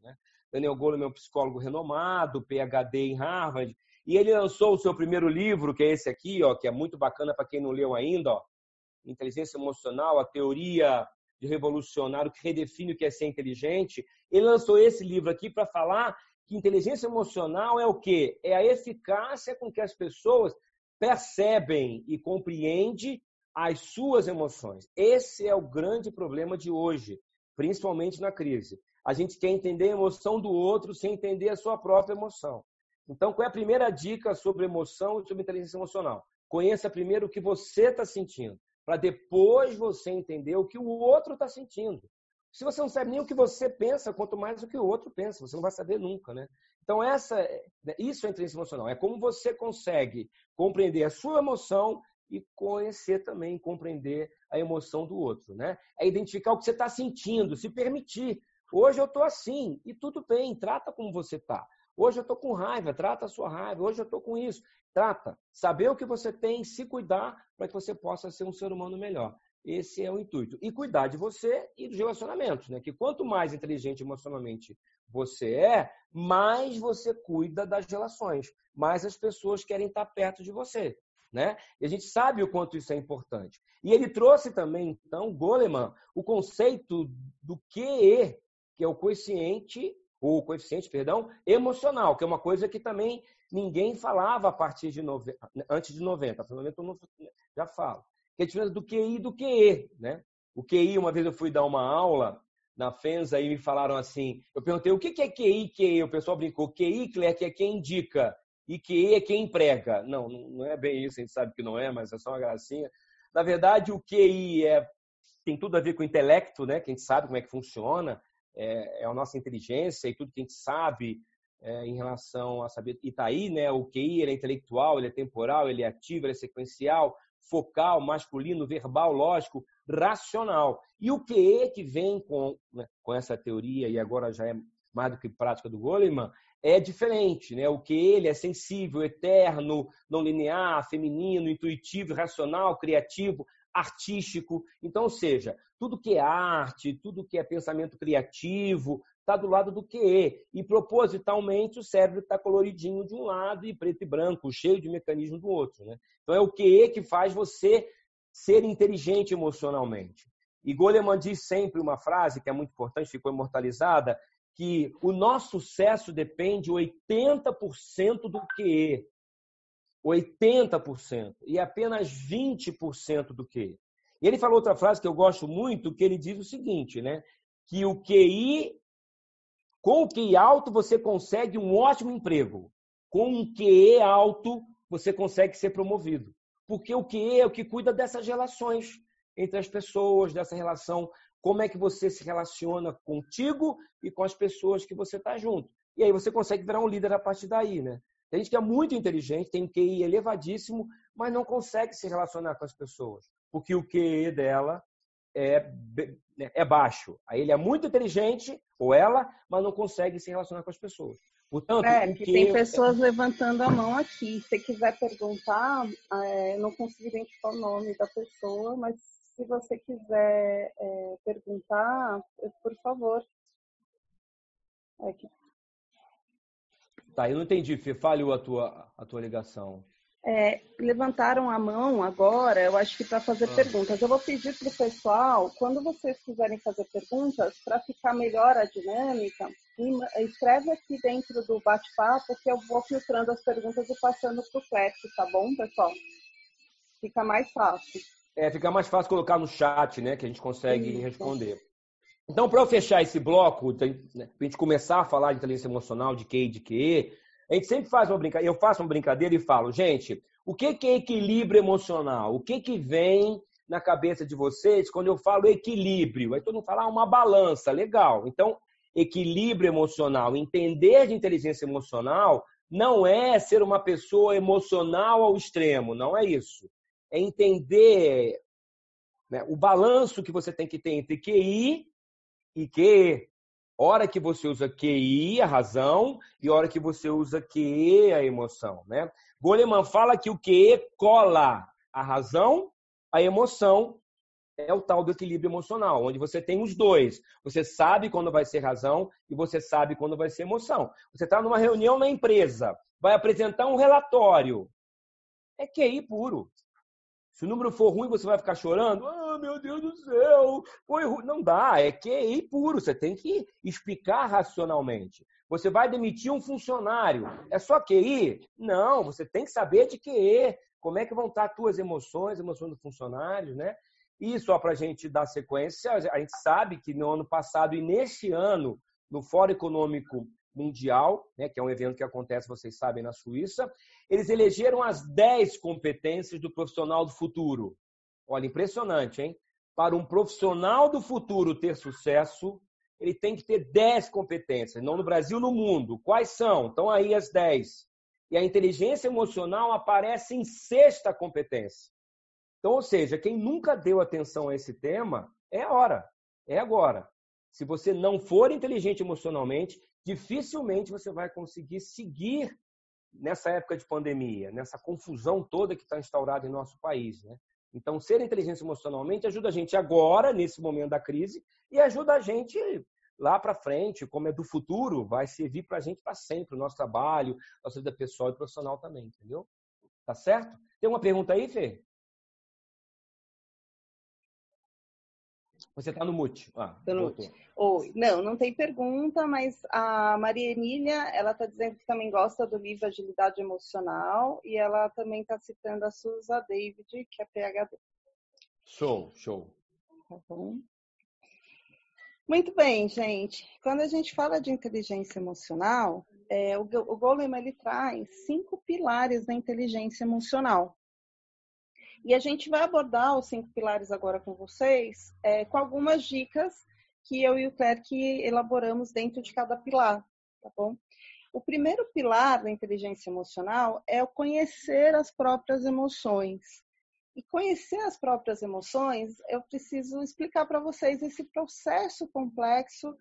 né? Daniel Goleman é um psicólogo renomado, PhD em Harvard, e ele lançou o seu primeiro livro, que é esse aqui, ó, que é muito bacana para quem não leu ainda, ó, Inteligência Emocional, a teoria de revolucionário que redefine o que é ser inteligente. Ele lançou esse livro aqui para falar que inteligência emocional é o quê? É a eficácia com que as pessoas percebem e compreendem as suas emoções. Esse é o grande problema de hoje, principalmente na crise. A gente quer entender a emoção do outro sem entender a sua própria emoção. Então, qual é a primeira dica sobre emoção e sobre inteligência emocional? Conheça primeiro o que você está sentindo, para depois você entender o que o outro está sentindo. Se você não sabe nem o que você pensa, quanto mais o que o outro pensa, você não vai saber nunca, né? Então, isso é inteligência emocional. É como você consegue compreender a sua emoção e conhecer também, compreender a emoção do outro, né? É identificar o que você está sentindo, se permitir. Hoje eu estou assim, e tudo bem, trata como você está. Hoje eu estou com raiva, trata a sua raiva. Hoje eu estou com isso, trata. Saber o que você tem, se cuidar, para que você possa ser um ser humano melhor. Esse é o intuito. E cuidar de você e dos relacionamentos, né? Que quanto mais inteligente emocionalmente você é, mais você cuida das relações, mais as pessoas querem estar perto de você, né? E a gente sabe o quanto isso é importante. E ele trouxe também, então, Goleman, o conceito do QE, que é o coeficiente emocional, que é uma coisa que também ninguém falava a partir de antes de 90. No 90 eu já falo. Que é a diferença do QI e do QE, né? O QI, uma vez eu fui dar uma aula na FENSA e me falaram assim, eu perguntei o que é QI e QE, o pessoal brincou, QI, Claire, que é quem indica, e QE é quem emprega. Não é bem isso, a gente sabe que não é, mas é só uma gracinha. Na verdade, o QI tem tudo a ver com o intelecto, né? Que a gente sabe como é que funciona, é a nossa inteligência e tudo que a gente sabe em relação a saber. E está aí, né? O QI ele é intelectual, ele é temporal, ele é ativo, ele é sequencial, focal, masculino, verbal, lógico, racional. E o QE que vem com essa teoria, e agora já é mais do que prática do Goleman, é diferente, né? O QE ele é sensível, eterno, não linear, feminino, intuitivo, racional, criativo, artístico. Então, ou seja, tudo que é arte, tudo que é pensamento criativo, está do lado do QE. E, propositalmente, o cérebro está coloridinho de um lado e preto e branco, cheio de mecanismo do outro, né? Então, é o QE que faz você ser inteligente emocionalmente. E Goleman diz sempre uma frase que é muito importante, ficou imortalizada, que o nosso sucesso depende 80% do QE. 80% e apenas 20% do QI. E ele falou outra frase que eu gosto muito, que ele diz o seguinte, né? Que com o QI alto você consegue um ótimo emprego. Com um QE alto você consegue ser promovido. Porque o QE é o que cuida dessas relações entre as pessoas, dessa relação, como é que você se relaciona contigo e com as pessoas que você está junto. E aí você consegue virar um líder a partir daí, né? Tem gente que é muito inteligente, tem um QI elevadíssimo, mas não consegue se relacionar com as pessoas, porque o QE dela é baixo. Aí ele é muito inteligente, ou ela, mas não consegue se relacionar com as pessoas. Portanto, o que tem pessoas levantando a mão aqui. Se você quiser perguntar, eu não consigo identificar o nome da pessoa, mas se você quiser perguntar, por favor. Tá, eu não entendi, Fê, falhou a tua ligação. Levantaram a mão agora, eu acho que para fazer perguntas. Eu vou pedir para o pessoal, quando vocês quiserem fazer perguntas, para ficar melhor a dinâmica, escreve aqui dentro do bate-papo que eu vou filtrando as perguntas e passando para o Cleto, tá bom, pessoal? Fica mais fácil. Fica mais fácil colocar no chat, né, que a gente consegue responder. Então, para eu fechar esse bloco, para a gente começar a falar de inteligência emocional, de QI, de QE, a gente sempre faz uma brincadeira, eu faço uma brincadeira e falo, gente, o que é equilíbrio emocional? O que vem na cabeça de vocês quando eu falo equilíbrio? Aí todo mundo fala, uma balança, legal. Então, equilíbrio emocional, entender de inteligência emocional não é ser uma pessoa emocional ao extremo, não é isso. É entender, né, o balanço que você tem que ter entre QI e QE. Hora que você usa QI, a razão, e hora que você usa QE, a emoção, né? Goleman fala que o QE cola a razão, a emoção é o tal do equilíbrio emocional, onde você tem os dois. Você sabe quando vai ser razão e você sabe quando vai ser emoção. Você está numa reunião na empresa, vai apresentar um relatório. É QI puro. Se o número for ruim, você vai ficar chorando. Ah, meu Deus do céu, foi ruim. Não dá, é QI puro. Você tem que explicar racionalmente. Você vai demitir um funcionário. É só QI? Não, você tem que saber de QI. Como é que vão estar as tuas emoções do funcionário, né? E só para a gente dar sequência, a gente sabe que no ano passado e neste ano, no Fórum Econômico Mundial, né, que é um evento que acontece, vocês sabem, na Suíça, eles elegeram as 10 competências do profissional do futuro. Olha, impressionante, hein? Para um profissional do futuro ter sucesso, ele tem que ter 10 competências, não no Brasil, no mundo. Quais são? Estão aí as 10. E a inteligência emocional aparece em 6ª competência. Então, ou seja, quem nunca deu atenção a esse tema, é a hora, é agora. Se você não for inteligente emocionalmente, dificilmente você vai conseguir seguir nessa época de pandemia, nessa confusão toda que está instaurada em nosso país, né? Então, ser inteligente emocionalmente ajuda a gente agora, nesse momento da crise, e ajuda a gente lá para frente, como é do futuro, vai servir para a gente para sempre, o nosso trabalho, nossa vida pessoal e profissional também, entendeu? Tá certo? Tem uma pergunta aí, Fê? Você está no mute. Voltou. Oi. Não tem pergunta, mas a Maria Emília, ela está dizendo que também gosta do livro Agilidade Emocional e ela também está citando a Susa David, que é PhD. Show. Tá bom. Muito bem, gente. Quando a gente fala de inteligência emocional, o Goleman ele traz 5 pilares da inteligência emocional. E a gente vai abordar os 5 pilares agora com vocês, com algumas dicas que eu e o Clerc elaboramos dentro de cada pilar, tá bom? O primeiro pilar da inteligência emocional é o conhecer as próprias emoções. E conhecer as próprias emoções, eu preciso explicar para vocês esse processo complexo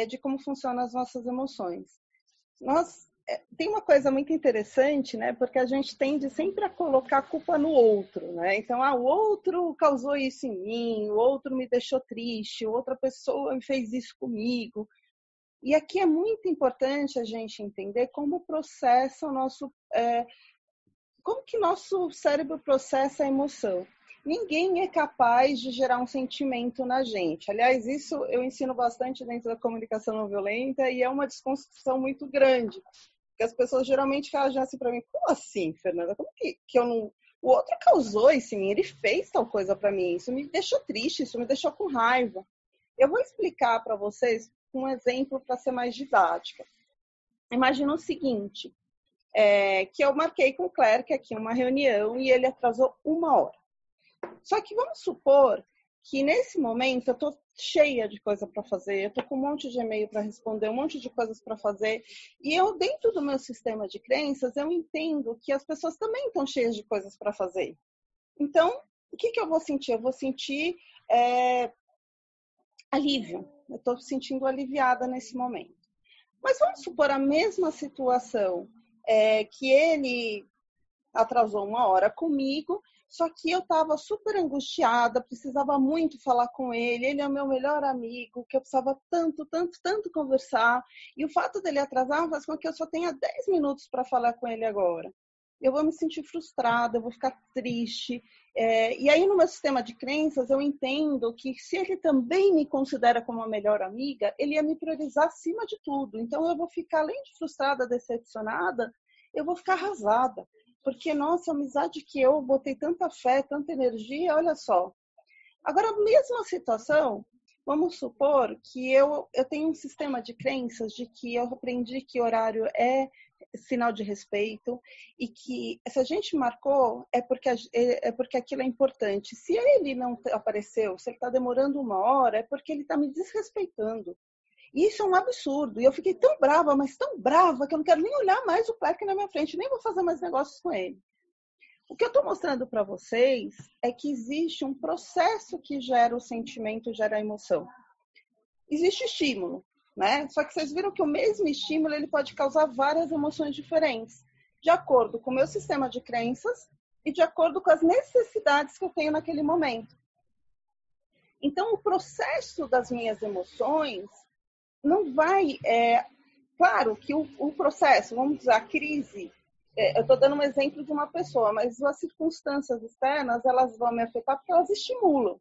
de como funcionam as nossas emoções. Tem uma coisa muito interessante, né? Porque a gente tende sempre a colocar a culpa no outro, né? Então, o outro causou isso em mim, o outro me deixou triste, outra pessoa me fez isso comigo. E aqui é muito importante a gente entender como processa como que nosso cérebro processa a emoção. Ninguém é capaz de gerar um sentimento na gente. Aliás, isso eu ensino bastante dentro da comunicação não violenta e é uma desconstrução muito grande. Porque as pessoas geralmente reagem assim para mim, como assim, Fernanda? Como que eu não... O outro causou isso em mim, ele fez tal coisa para mim, isso me deixou triste, isso me deixou com raiva. Eu vou explicar para vocês um exemplo para ser mais didática. Imagina o seguinte, que eu marquei com o Clerc aqui uma reunião e ele atrasou 1 hora. Só que vamos supor que nesse momento eu estou cheia de coisa para fazer, eu estou com um monte de e-mail para responder, um monte de coisas para fazer, e eu, dentro do meu sistema de crenças, eu entendo que as pessoas também estão cheias de coisas para fazer. Então, o que eu vou sentir? Eu vou sentir alívio, eu estou me sentindo aliviada nesse momento. Mas vamos supor a mesma situação, que ele atrasou 1 hora comigo, só que eu estava super angustiada, precisava muito falar com ele, ele é o meu melhor amigo, que eu precisava tanto conversar, e o fato dele atrasar faz com que eu só tenha 10 minutos para falar com ele agora. Eu vou me sentir frustrada, eu vou ficar triste, e aí no meu sistema de crenças eu entendo que se ele também me considera como a melhor amiga, ele ia me priorizar acima de tudo, então eu vou ficar, além de frustrada, decepcionada, eu vou ficar arrasada. Porque, nossa, a amizade que eu botei tanta fé, tanta energia, olha só. Agora, a mesma situação, vamos supor que eu tenho um sistema de crenças de que eu aprendi que horário é sinal de respeito e que se a gente marcou é porque aquilo é importante. Se ele não apareceu, se ele está demorando 1 hora, é porque ele está me desrespeitando. E isso é um absurdo. E eu fiquei tão brava, mas tão brava, que eu não quero nem olhar mais o Clerc na minha frente, nem vou fazer mais negócios com ele. O que eu estou mostrando para vocês é que existe um processo que gera o sentimento, gera a emoção. Existe estímulo, né? Só que vocês viram que o mesmo estímulo ele pode causar várias emoções diferentes, de acordo com o meu sistema de crenças e de acordo com as necessidades que eu tenho naquele momento. Então, o processo das minhas emoções não vai... claro que o processo, vamos dizer, a crise, eu estou dando um exemplo de uma pessoa, mas as circunstâncias externas, elas vão me afetar porque elas estimulam.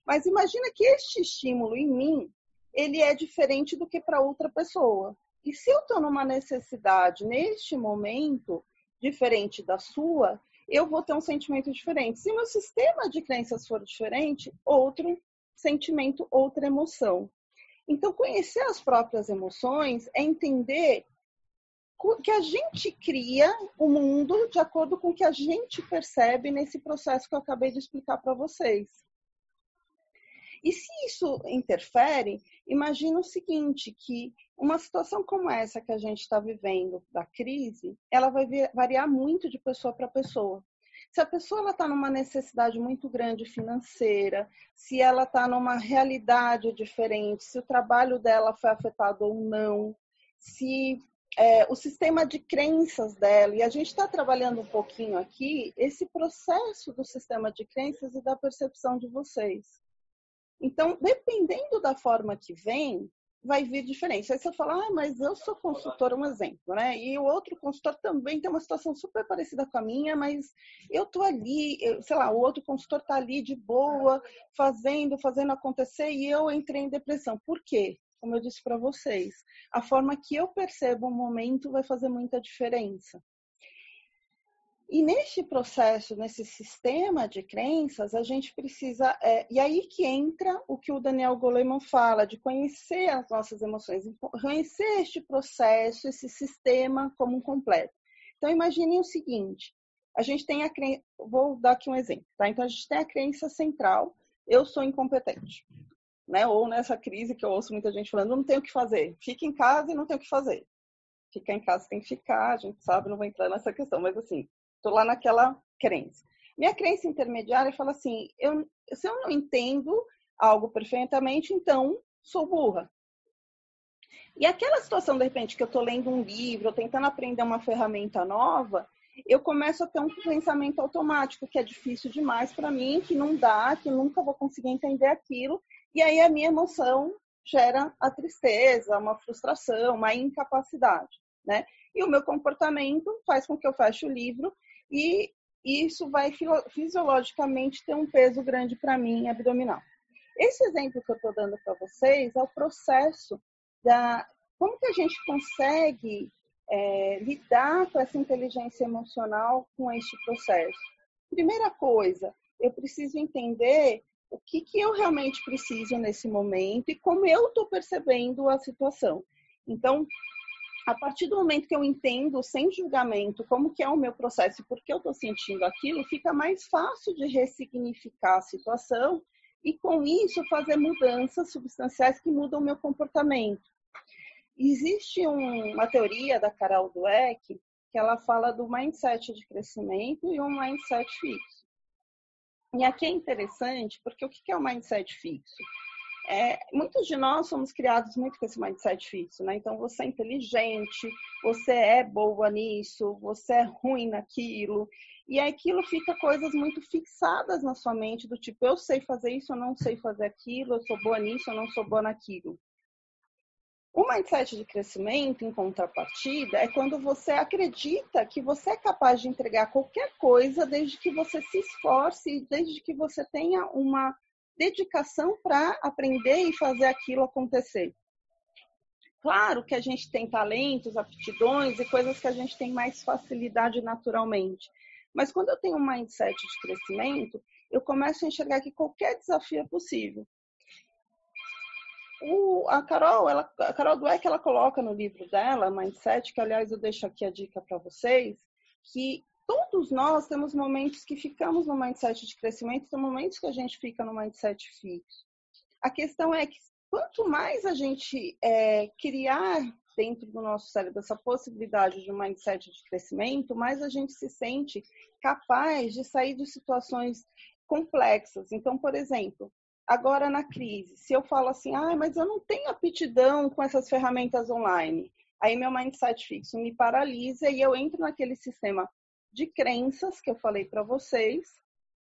Mas imagina que este estímulo em mim, ele é diferente do que para outra pessoa. E se eu estou numa necessidade, neste momento, diferente da sua, eu vou ter um sentimento diferente. Se meu sistema de crenças for diferente, outro sentimento, outra emoção. Então, conhecer as próprias emoções é entender que a gente cria o mundo de acordo com o que a gente percebe nesse processo que eu acabei de explicar para vocês. E se isso interfere, imagina o seguinte, que uma situação como essa que a gente está vivendo, da crise, ela vai variar muito de pessoa para pessoa. Se a pessoa está numa necessidade muito grande financeira, se ela está numa realidade diferente, se o trabalho dela foi afetado ou não, se o sistema de crenças dela, e a gente está trabalhando um pouquinho aqui, esse processo do sistema de crenças e da percepção de vocês. Então, dependendo da forma que vem, vai vir diferente. Aí você fala, mas eu sou consultor, um exemplo, né? E o outro consultor também tem uma situação super parecida com a minha, mas eu tô ali, sei lá, o outro consultor tá ali de boa, fazendo acontecer, e eu entrei em depressão. Por quê? Como eu disse para vocês, a forma que eu percebo o momento vai fazer muita diferença. E neste processo, nesse sistema de crenças, a gente precisa... e aí que entra o que o Daniel Goleman fala, de conhecer as nossas emoções, conhecer este processo, esse sistema como um completo. Então, imaginem o seguinte, a gente tem a crença... Vou dar aqui um exemplo, tá? Então, a gente tem a crença central, eu sou incompetente. Né? Ou nessa crise que eu ouço muita gente falando, não tenho o que fazer, fica em casa e não tenho o que fazer. Ficar em casa tem que ficar, a gente sabe, não vou entrar nessa questão, mas assim... Estou lá naquela crença. Minha crença intermediária fala assim, se eu não entendo algo perfeitamente, então sou burra. E aquela situação, de repente, que eu estou lendo um livro, tentando aprender uma ferramenta nova, eu começo a ter um pensamento automático, que é difícil demais para mim, que não dá, que eu nunca vou conseguir entender aquilo. E aí a minha emoção gera a tristeza, uma frustração, uma incapacidade, né? E o meu comportamento faz com que eu feche o livro e isso vai fisiologicamente ter um peso grande para mim abdominal. Esse exemplo que eu estou dando para vocês é o processo como que a gente consegue lidar com essa inteligência emocional com este processo. Primeira coisa, eu preciso entender o que eu realmente preciso nesse momento e como eu estou percebendo a situação. Então, a partir do momento que eu entendo, sem julgamento, como que é o meu processo e por que eu estou sentindo aquilo, fica mais fácil de ressignificar a situação e, com isso, fazer mudanças substanciais que mudam o meu comportamento. Existe uma teoria da Carol Dweck que ela fala do mindset de crescimento e um mindset fixo. E aqui é interessante, porque o que é o mindset fixo? Muitos de nós somos criados muito com esse mindset fixo, né? Então, você é inteligente, você é boa nisso, você é ruim naquilo. E aquilo fica coisas muito fixadas na sua mente, do tipo, eu sei fazer isso, eu não sei fazer aquilo, eu sou boa nisso, eu não sou boa naquilo. O mindset de crescimento, em contrapartida, é quando você acredita que você é capaz de entregar qualquer coisa desde que você se esforce, desde que você tenha uma dedicação para aprender e fazer aquilo acontecer. Claro que a gente tem talentos, aptidões e coisas que a gente tem mais facilidade naturalmente. Mas quando eu tenho um mindset de crescimento, eu começo a enxergar que qualquer desafio é possível. A Carol Dweck, ela coloca no livro dela, Mindset, que aliás eu deixo aqui a dica para vocês, que todos nós temos momentos que ficamos no mindset de crescimento, tem momentos que a gente fica no mindset fixo. A questão é que quanto mais a gente criar dentro do nosso cérebro essa possibilidade de um mindset de crescimento, mais a gente se sente capaz de sair de situações complexas. Então, por exemplo, agora na crise, se eu falo assim, mas eu não tenho aptidão com essas ferramentas online, aí meu mindset fixo me paralisa e eu entro naquele sistema de crenças que eu falei para vocês,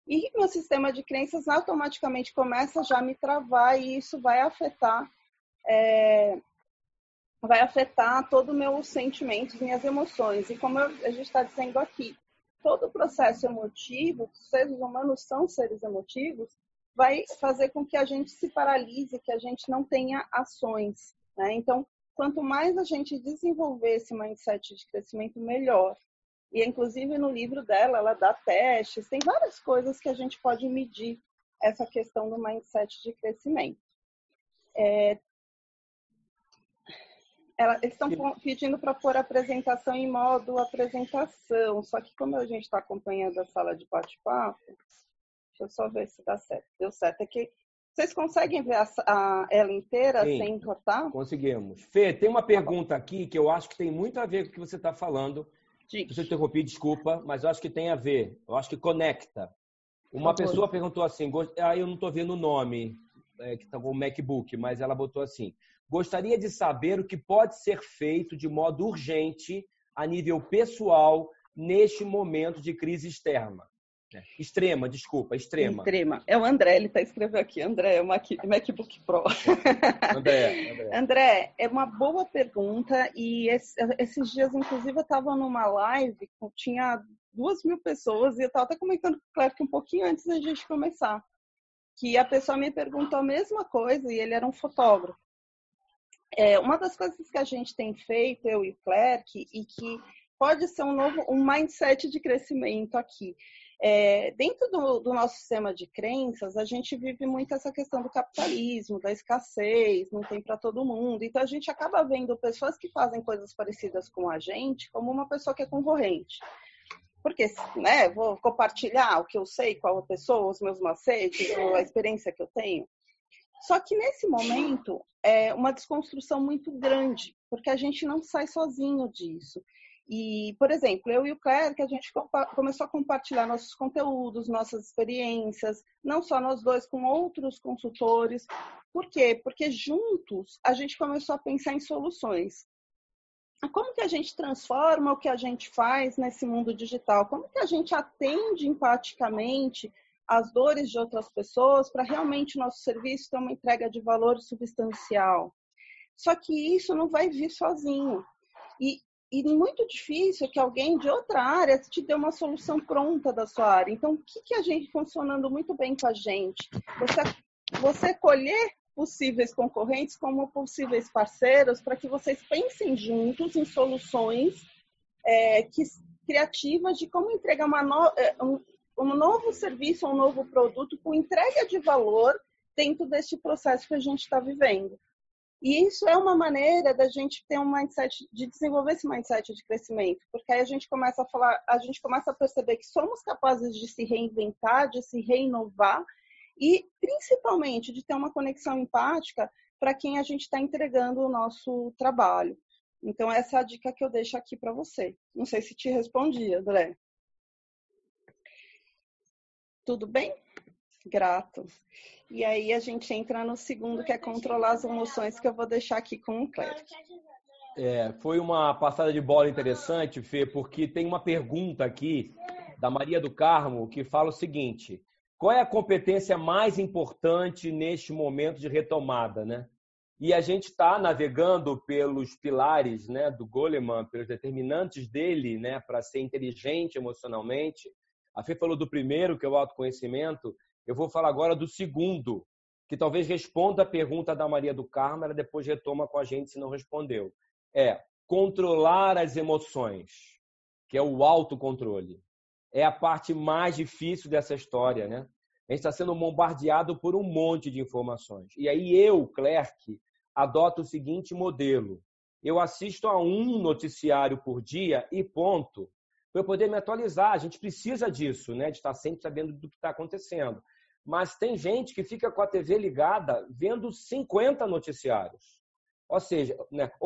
E meu sistema de crenças automaticamente começa já a me travar e isso vai afetar todo o meus sentimentos, minhas emoções. E como a gente está dizendo aqui, todo o processo emotivo, os seres humanos são seres emotivos, vai fazer com que a gente se paralise, que a gente não tenha ações, né? Então, quanto mais a gente desenvolver esse mindset de crescimento, melhor. E, inclusive, no livro dela, ela dá testes, tem várias coisas que a gente pode medir essa questão do mindset de crescimento. Eles estão pedindo para pôr a apresentação em modo apresentação, só que como a gente está acompanhando a sala de bate-papo, deixa eu só ver se dá certo. Deu certo. É que vocês conseguem ver ela inteira sem cortar? Conseguimos. Fê, tem uma pergunta aqui que eu acho que tem muito a ver com o que você está falando. Se eu interrompi, desculpa, mas eu acho que tem a ver. Eu acho que conecta. Uma pessoa perguntou assim, eu não estou vendo o nome, que está com o MacBook, mas ela botou assim, gostaria de saber o que pode ser feito de modo urgente a nível pessoal neste momento de crise extrema. Extrema. É o André, ele está escrevendo aqui. André, é o MacBook Pro. André, é uma boa pergunta e esses dias, inclusive, eu estava numa live, tinha 2.000 pessoas e eu estava até comentando com o Clerc um pouquinho antes da gente começar, que a pessoa me perguntou a mesma coisa e ele era um fotógrafo. Uma das coisas que a gente tem feito, eu e o Clerc, e que pode ser um mindset de crescimento aqui. Dentro do nosso sistema de crenças, a gente vive muito essa questão do capitalismo, da escassez, não tem para todo mundo. Então, a gente acaba vendo pessoas que fazem coisas parecidas com a gente como uma pessoa que é concorrente. Porque, né, vou compartilhar o que eu sei com a pessoa, os meus macetes, a experiência que eu tenho. Só que, nesse momento, é uma desconstrução muito grande, porque a gente não sai sozinho disso. E, por exemplo, eu e o Clerc, a gente começou a compartilhar nossos conteúdos, nossas experiências, não só nós dois, com outros consultores. Por quê? Porque juntos a gente começou a pensar em soluções. Como que a gente transforma o que a gente faz nesse mundo digital? Como que a gente atende empaticamente as dores de outras pessoas para realmente o nosso serviço ter uma entrega de valor substancial? Só que isso não vai vir sozinho. E muito difícil que alguém de outra área te dê uma solução pronta da sua área. Então, o que a gente funcionando muito bem com a gente? Você colher possíveis concorrentes como possíveis parceiros para que vocês pensem juntos em soluções criativas de como entregar um novo serviço, um novo produto com entrega de valor dentro deste processo que a gente está vivendo. E isso é uma maneira da gente ter um mindset, de desenvolver esse mindset de crescimento, porque aí a gente começa a perceber que somos capazes de se reinventar, de se reinovar e, principalmente, de ter uma conexão empática para quem a gente está entregando o nosso trabalho. Então, essa é a dica que eu deixo aqui para você. Não sei se te respondi, André. Tudo bem? Grato. E aí a gente entra no segundo, que é controlar as emoções, que eu vou deixar aqui com o Clerc. Foi uma passada de bola interessante, Fê, porque tem uma pergunta aqui da Maria do Carmo que fala o seguinte: qual é a competência mais importante neste momento de retomada, né? E a gente está navegando pelos pilares, né, do Goleman, pelos determinantes dele, né, para ser inteligente emocionalmente. A Fê falou do primeiro, que é o autoconhecimento. Eu vou falar agora do segundo, que talvez responda a pergunta da Maria do Carmo, ela depois retoma com a gente se não respondeu. Controlar as emoções, que é o autocontrole. É a parte mais difícil dessa história, né? A gente está sendo bombardeado por um monte de informações. E aí eu, Clerc, adoto o seguinte modelo. Eu assisto a um noticiário por dia e ponto, para eu poder me atualizar. A gente precisa disso, né? De estar sempre sabendo do que está acontecendo. Mas tem gente que fica com a TV ligada vendo 50 noticiários. Ou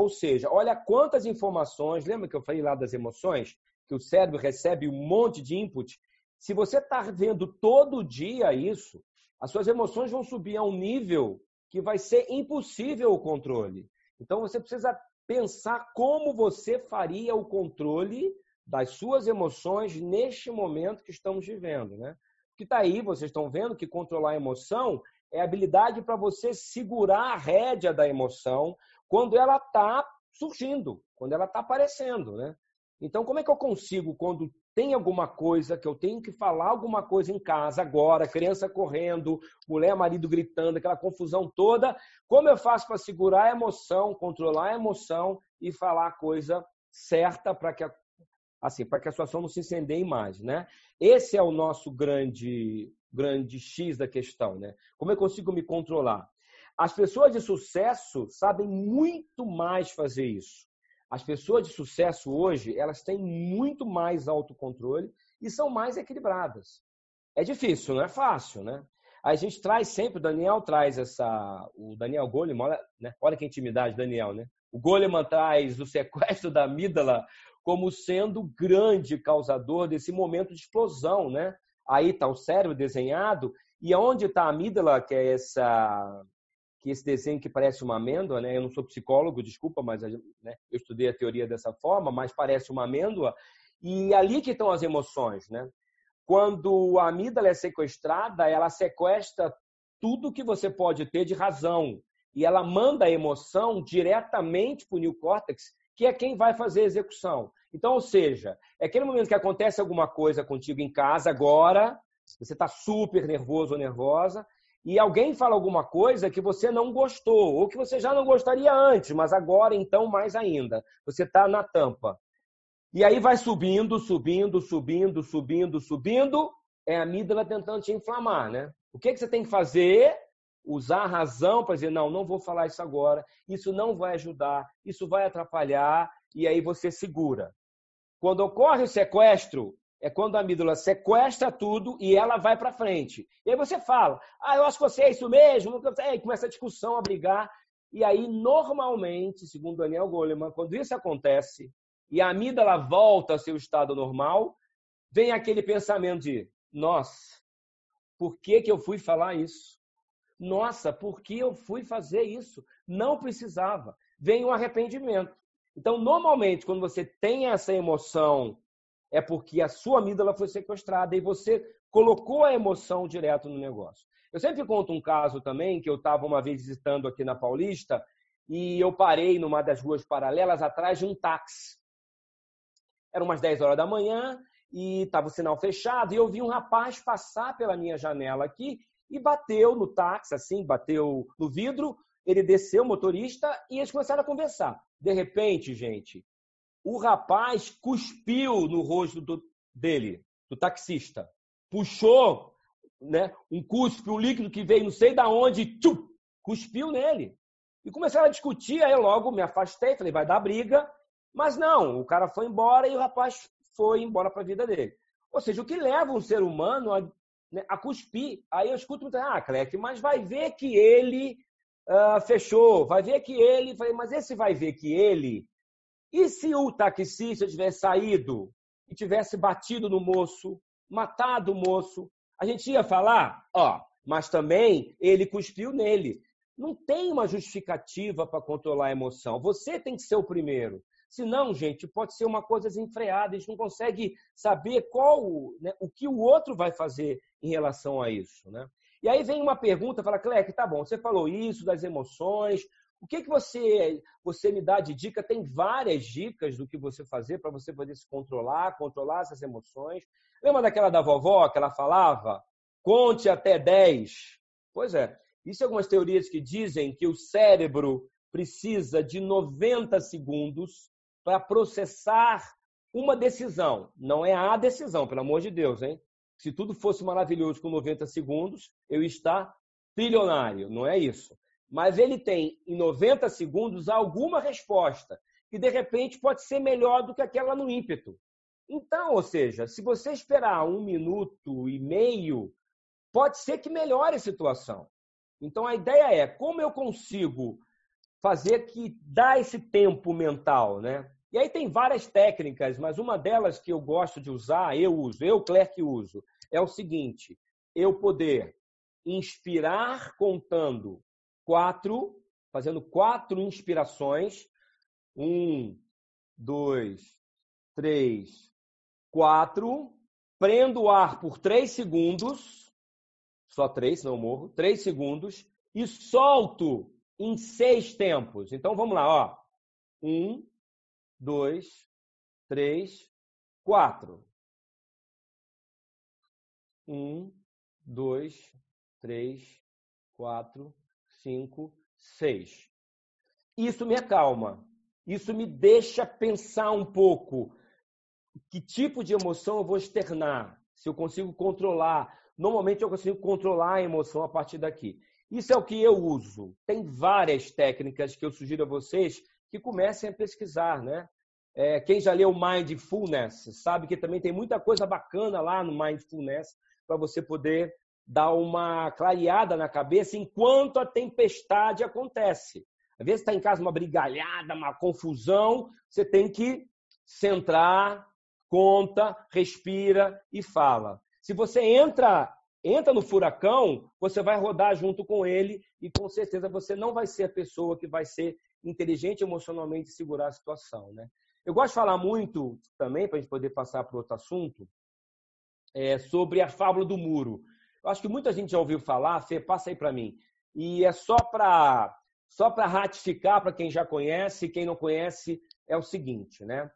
seja, olha quantas informações. Lembra que eu falei lá das emoções? Que o cérebro recebe um monte de input. Se você está vendo todo dia isso, as suas emoções vão subir a um nível que vai ser impossível o controle. Então, você precisa pensar como você faria o controle das suas emoções neste momento que estamos vivendo, né? que está aí, vocês estão vendo que controlar a emoção é a habilidade para você segurar a rédea da emoção quando ela está surgindo, quando ela está aparecendo, né? Então, como é que eu consigo, quando tem alguma coisa que eu tenho que falar alguma coisa em casa agora, criança correndo, mulher, marido gritando, aquela confusão toda, como eu faço para segurar a emoção, controlar a emoção e falar a coisa certa para que a situação não se incendeie mais, né? Esse é o nosso grande X da questão, né? Como eu consigo me controlar? As pessoas de sucesso sabem muito mais fazer isso. As pessoas de sucesso hoje, elas têm muito mais autocontrole e são mais equilibradas. É difícil, não é fácil, né? A gente traz sempre, o Daniel traz o Daniel Goleman, olha que intimidade, Daniel, né? O Goleman traz o sequestro da amígdala como sendo o grande causador desse momento de explosão, né? Aí está o cérebro desenhado, e onde está a amígdala, que é esse desenho que parece uma amêndoa, né? Eu não sou psicólogo, desculpa, mas né, eu estudei a teoria dessa forma, mas parece uma amêndoa, e ali que estão as emoções, né? Quando a amígdala é sequestrada, ela sequestra tudo que você pode ter de razão, e ela manda a emoção diretamente para o neocórtex, que é quem vai fazer a execução. Então, ou seja, é aquele momento que acontece alguma coisa contigo em casa agora, você está super nervoso ou nervosa, e alguém fala alguma coisa que você não gostou, ou que você já não gostaria antes, mas agora, então, mais ainda. Você está na tampa. E aí vai subindo, subindo, subindo, subindo, subindo, é a amígdala tentando te inflamar, né? O que você tem que fazer? Usar a razão para dizer, não vou falar isso agora, isso não vai ajudar, isso vai atrapalhar, e aí você segura. Quando ocorre o sequestro, é quando a amígdala sequestra tudo e ela vai para frente. E aí você fala, eu acho que você é isso mesmo, e começa a discussão, a brigar, e aí normalmente, segundo Daniel Goleman, quando isso acontece e a amígdala volta ao seu estado normal, vem aquele pensamento de, nossa, por que eu fui falar isso? Nossa, por que eu fui fazer isso? Não precisava. Vem um arrependimento. Então, normalmente, quando você tem essa emoção, é porque a sua amígdala foi sequestrada e você colocou a emoção direto no negócio. Eu sempre conto um caso também, que eu estava uma vez visitando aqui na Paulista e eu parei numa das ruas paralelas atrás de um táxi. Eram umas 10 horas da manhã e estava o sinal fechado e eu vi um rapaz passar pela minha janela aqui e bateu no táxi, assim, bateu no vidro, ele desceu, o motorista, e eles começaram a conversar. De repente, gente, o rapaz cuspiu no rosto dele, do taxista. Puxou, né, um cuspe, um líquido que veio não sei de onde, cuspiu nele. E começaram a discutir, aí eu logo me afastei, falei, vai dar briga. Mas não, o cara foi embora e o rapaz foi embora para a vida dele. Ou seja, o que leva um ser humano a cuspir? Aí eu escuto muito, Cleque, mas vai ver que ele fechou, vai ver que ele... Falei, mas esse vai ver que ele... E se o taxista tivesse saído e tivesse batido no moço, matado o moço, a gente ia falar, mas também ele cuspiu nele. Não tem uma justificativa para controlar a emoção. Você tem que ser o primeiro. Senão, gente, pode ser uma coisa desenfreada, a gente não consegue saber o que o outro vai fazer em relação a isso, né? E aí vem uma pergunta, fala, Cleque, tá bom, você falou isso das emoções, o que você me dá de dica? Tem várias dicas do que você fazer para você poder se controlar essas emoções. Lembra daquela da vovó que ela falava? Conte até 10. Pois é, existem algumas teorias que dizem que o cérebro precisa de 90 segundos para processar uma decisão. Não é a decisão, pelo amor de Deus, hein? Se tudo fosse maravilhoso com 90 segundos, eu ia estar trilionário. Não é isso. Mas ele tem, em 90 segundos, alguma resposta que, de repente, pode ser melhor do que aquela no ímpeto. Então, ou seja, se você esperar 1 minuto e meio, pode ser que melhore a situação. Então, a ideia é como eu consigo fazer que dá esse tempo mental, né? E aí tem várias técnicas, mas uma delas que eu gosto de usar, Clerque uso, é o seguinte, eu poder inspirar contando 4, fazendo 4 inspirações, 1, 2, 3, 4, prendo o ar por 3 segundos, só 3, senão eu morro, 3 segundos, e solto em 6 tempos. Então, vamos lá, ó. 1, 2, 3, 4. 1, 2, 3, 4, 5, 6. Isso me acalma. Isso me deixa pensar um pouco que tipo de emoção eu vou externar, se eu consigo controlar. Normalmente eu consigo controlar a emoção a partir daqui. Isso é o que eu uso. Tem várias técnicas que eu sugiro a vocês que comecem a pesquisar, né? Quem já leu Mindfulness sabe que também tem muita coisa bacana lá no Mindfulness para você poder dar uma clareada na cabeça enquanto a tempestade acontece. Às vezes está em casa uma brigalhada, uma confusão, você tem que centrar, conta, respira e fala. Se você entra no furacão, você vai rodar junto com ele e com certeza você não vai ser a pessoa que vai ser inteligente emocionalmente e segurar a situação, né? Eu gosto de falar muito também, para a gente poder passar para outro assunto, sobre a fábula do muro. Eu acho que muita gente já ouviu falar, Fê, passa aí para mim. E é só para ratificar para quem já conhece, quem não conhece, é o seguinte, né?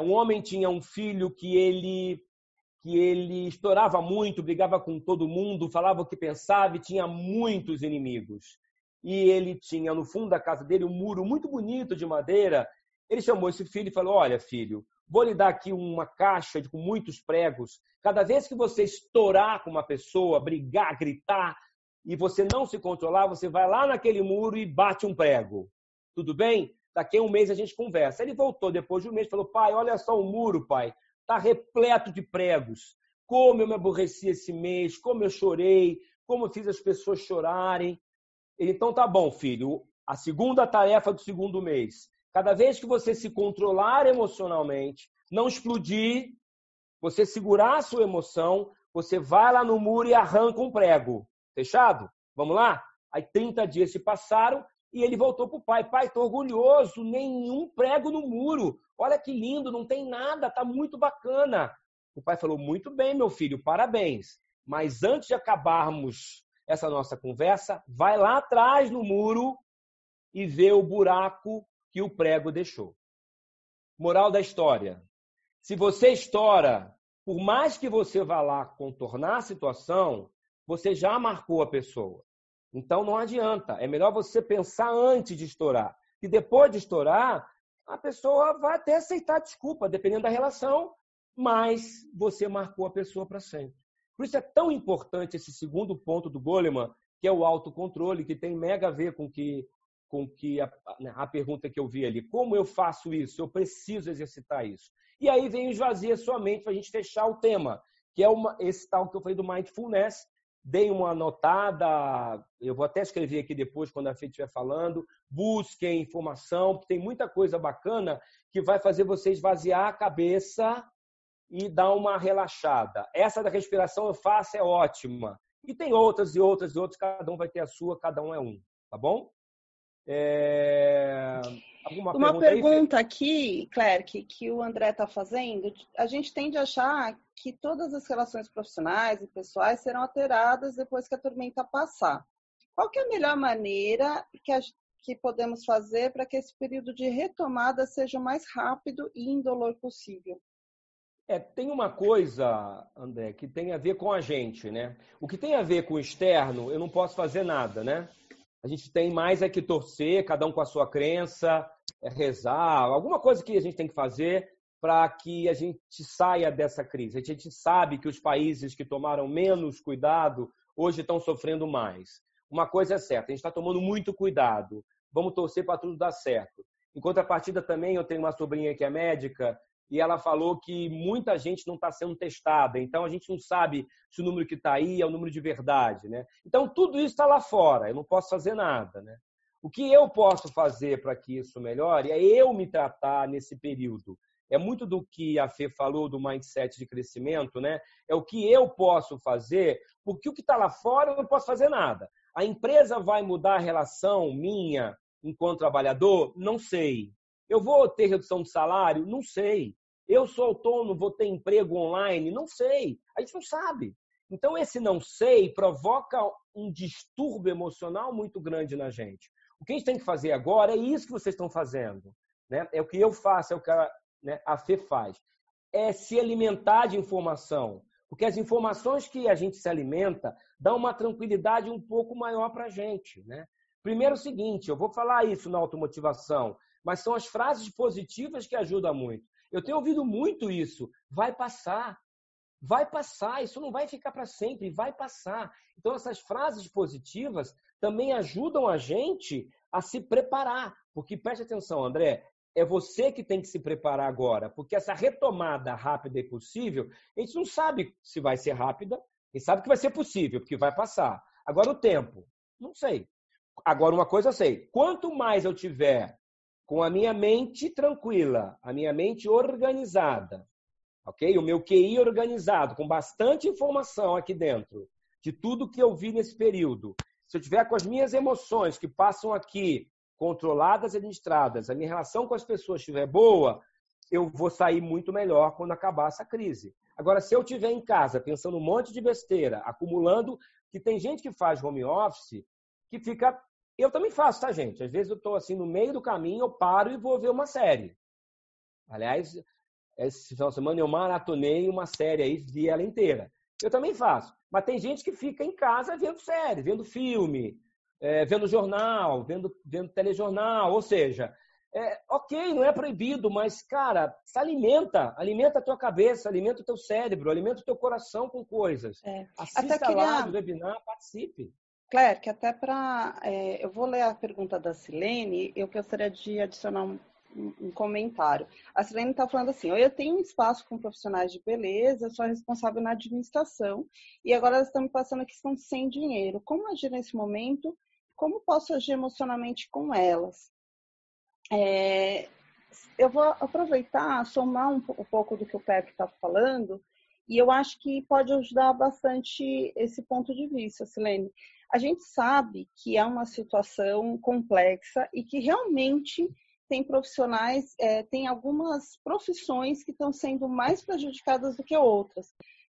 Um homem tinha um filho que ele estourava muito, brigava com todo mundo, falava o que pensava e tinha muitos inimigos. E ele tinha no fundo da casa dele um muro muito bonito de madeira. Ele chamou esse filho e falou: olha, filho, vou lhe dar aqui uma caixa com muitos pregos. Cada vez que você estourar com uma pessoa, brigar, gritar, e você não se controlar, você vai lá naquele muro e bate um prego. Tudo bem? Daqui a um mês a gente conversa. Ele voltou depois de um mês e falou: pai, olha só o muro, pai. Está repleto de pregos. Como eu me aborreci esse mês, como eu chorei, como eu fiz as pessoas chorarem. Ele, então tá bom, filho. A segunda tarefa do segundo mês. Cada vez que você se controlar emocionalmente, não explodir, você segurar a sua emoção, você vai lá no muro e arranca um prego. Fechado? Vamos lá? Aí 30 dias se passaram e ele voltou para o pai. Pai, estou orgulhoso, nenhum prego no muro. Olha que lindo, não tem nada, está muito bacana. O pai falou: muito bem, meu filho, parabéns. Mas antes de acabarmos essa nossa conversa, vai lá atrás no muro e vê o buraco que o prego deixou. Moral da história: se você estoura, por mais que você vá lá contornar a situação, você já marcou a pessoa. Então não adianta. É melhor você pensar antes de estourar. E depois de estourar, a pessoa vai até aceitar a desculpa, dependendo da relação, mas você marcou a pessoa para sempre. Por isso é tão importante esse segundo ponto do Goleman, que é o autocontrole, que tem mega a ver com a pergunta que eu vi ali. Como eu faço isso? Eu preciso exercitar isso. E aí vem o esvazia sua mente para a gente fechar o tema, que é esse tal que eu falei do Mindfulness. Dei uma anotada, eu vou até escrever aqui depois, quando a Fê estiver falando. Busquem informação, porque tem muita coisa bacana que vai fazer você esvaziar a cabeça e dar uma relaxada. Essa da respiração eu faço, é ótima. E tem outras, cada um vai ter a sua, cada um é um. Tá bom? Uma pergunta aqui, Claire, que o André está fazendo. A gente tende a achar que todas as relações profissionais e pessoais serão alteradas depois que a tormenta passar. Qual que é a melhor maneira que podemos fazer para que esse período de retomada seja o mais rápido e indolor possível? Tem uma coisa, André, que tem a ver com a gente, né? O que tem a ver com o externo, eu não posso fazer nada, né? A gente tem mais que torcer, cada um com a sua crença, rezar, alguma coisa que a gente tem que fazer para que a gente saia dessa crise. A gente sabe que os países que tomaram menos cuidado hoje estão sofrendo mais. Uma coisa é certa, a gente está tomando muito cuidado. Vamos torcer para tudo dar certo. Em contrapartida também, eu tenho uma sobrinha que é médica e ela falou que muita gente não está sendo testada. Então, a gente não sabe se o número que está aí é o número de verdade, né? Então, tudo isso está lá fora. Eu não posso fazer nada, né? O que eu posso fazer para que isso melhore é eu me tratar nesse período. É muito do que a Fê falou do mindset de crescimento, né? É o que eu posso fazer, porque o que está lá fora eu não posso fazer nada. A empresa vai mudar a relação minha enquanto trabalhador? Não sei. Eu vou ter redução de salário? Não sei. Eu sou autônomo, vou ter emprego online? Não sei. A gente não sabe. Então, esse não sei provoca um distúrbio emocional muito grande na gente. O que a gente tem que fazer agora é isso que vocês estão fazendo. Né? É o que eu faço, é o que a Fê faz. É se alimentar de informação. Porque as informações que a gente se alimenta dão uma tranquilidade um pouco maior para a gente. Né? Primeiro, o seguinte, eu vou falar isso na automotivação, mas são as frases positivas que ajudam muito. Eu tenho ouvido muito isso. Vai passar. Vai passar. Isso não vai ficar para sempre. Vai passar. Então, essas frases positivas também ajudam a gente a se preparar. Porque, preste atenção, André, é você que tem que se preparar agora. Porque essa retomada rápida e possível, a gente não sabe se vai ser rápida. A gente sabe que vai ser possível, porque vai passar. Agora, o tempo. Não sei. Agora, uma coisa eu sei. Quanto mais eu tiver com a minha mente tranquila, a minha mente organizada, ok? O meu QI organizado, com bastante informação aqui dentro, de tudo que eu vi nesse período. Se eu tiver com as minhas emoções que passam aqui, controladas e administradas, a minha relação com as pessoas estiver boa, eu vou sair muito melhor quando acabar essa crise. Agora, se eu estiver em casa pensando um monte de besteira, acumulando, que tem gente que faz home office, que fica... Eu também faço, tá, gente? Às vezes eu estou assim no meio do caminho, eu paro e vou ver uma série. Aliás, esse final de semana eu maratonei uma série aí, vi ela inteira. Eu também faço. Mas tem gente que fica em casa vendo série, vendo filme, vendo jornal, vendo telejornal. Ou seja, ok, não é proibido, mas, cara, se alimenta. Alimenta a tua cabeça, alimenta o teu cérebro, alimenta o teu coração com coisas. Assista live, webinar, participe. Claire, que até para... eu vou ler a pergunta da Silene, eu gostaria de adicionar um comentário. A Silene está falando assim, eu tenho um espaço com profissionais de beleza, eu sou responsável na administração, e agora elas estão me passando que estão sem dinheiro. Como agir nesse momento? Como posso agir emocionalmente com elas? Eu vou aproveitar, somar um pouco do que o Pepe está falando, e eu acho que pode ajudar bastante esse ponto de vista, Silene. A gente sabe que é uma situação complexa e que realmente tem profissionais, tem algumas profissões que estão sendo mais prejudicadas do que outras.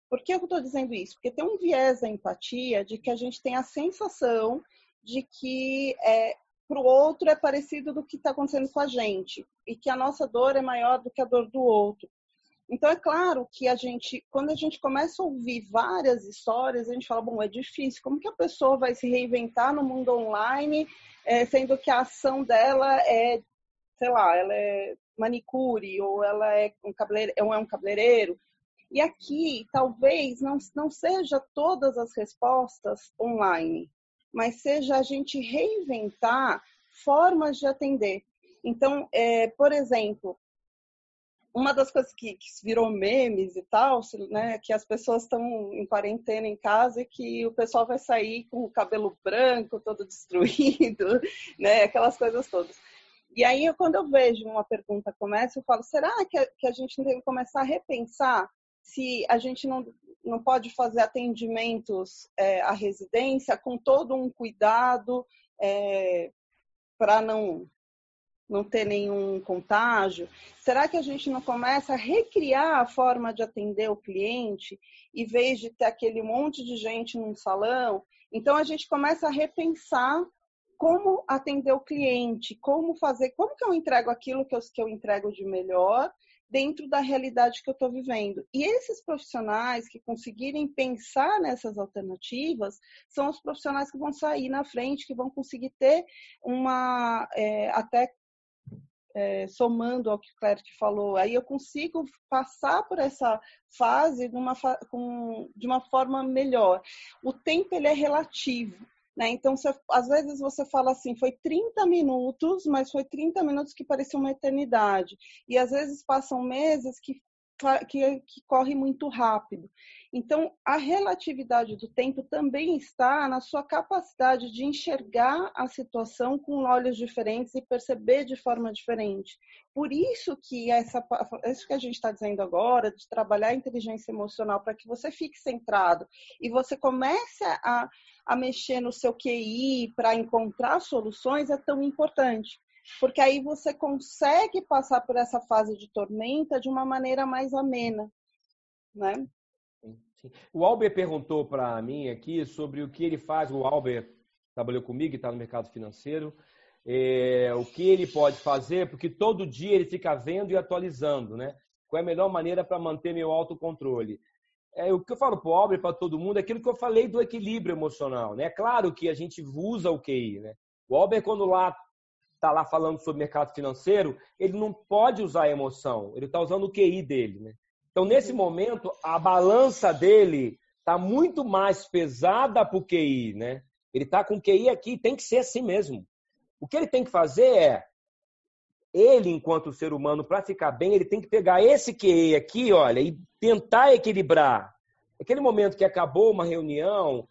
Por que eu estou dizendo isso? Porque tem um viés da empatia de que a gente tem a sensação de que para o outro é parecido do que está acontecendo com a gente e que a nossa dor é maior do que a dor do outro. Então, é claro que quando a gente começa a ouvir várias histórias, a gente fala, bom, é difícil. Como que a pessoa vai se reinventar no mundo online, sendo que a ação dela é, sei lá, ela é manicure, ou ela é um cabeleireiro. E aqui, talvez, não seja todas as respostas online, mas seja a gente reinventar formas de atender. Então, por exemplo, uma das coisas que virou memes e tal, né, que as pessoas estão em quarentena em casa e que o pessoal vai sair com o cabelo branco, todo destruído, né, aquelas coisas todas. E aí, quando eu vejo uma pergunta começa, eu falo, será que a gente tem que começar a repensar se a gente não pode fazer atendimentos à residência com todo um cuidado para não ter nenhum contágio? Será que a gente não começa a recriar a forma de atender o cliente, em vez de ter aquele monte de gente num salão? Então, a gente começa a repensar como atender o cliente, como que eu entrego aquilo que eu entrego de melhor dentro da realidade que eu estou vivendo. E esses profissionais que conseguirem pensar nessas alternativas são os profissionais que vão sair na frente, que vão conseguir ter somando ao que o Claire falou, aí eu consigo passar por essa fase de uma forma melhor. O tempo ele é relativo, né? Então, às vezes você fala assim, foi 30 minutos, mas foi 30 minutos que parecia uma eternidade. E às vezes passam meses que corre muito rápido. Então, a relatividade do tempo também está na sua capacidade de enxergar a situação com olhos diferentes e perceber de forma diferente. Por isso que isso que a gente está dizendo agora, de trabalhar a inteligência emocional para que você fique centrado e você comece a mexer no seu QI para encontrar soluções, é tão importante. porque aí você consegue passar por essa fase de tormenta de uma maneira mais amena, né? Sim. O Albert perguntou para mim aqui sobre o que ele faz. O Albert trabalhou comigo e está no mercado financeiro. O que ele pode fazer, porque todo dia ele fica vendo e atualizando, né? Qual é a melhor maneira para manter meu autocontrole? O que eu falo para o Albert, para todo mundo, é aquilo que eu falei do equilíbrio emocional, né? É claro que a gente usa o QI, né? O Albert, quando está lá falando sobre mercado financeiro, ele não pode usar a emoção, ele está usando o QI dele, né? Então, nesse momento, a balança dele está muito mais pesada para o QI, né? Ele está com o QI aqui, tem que ser assim mesmo. O que ele tem que fazer ele, enquanto ser humano, para ficar bem, ele tem que pegar esse QI aqui, olha, e tentar equilibrar. Aquele momento que acabou uma reunião,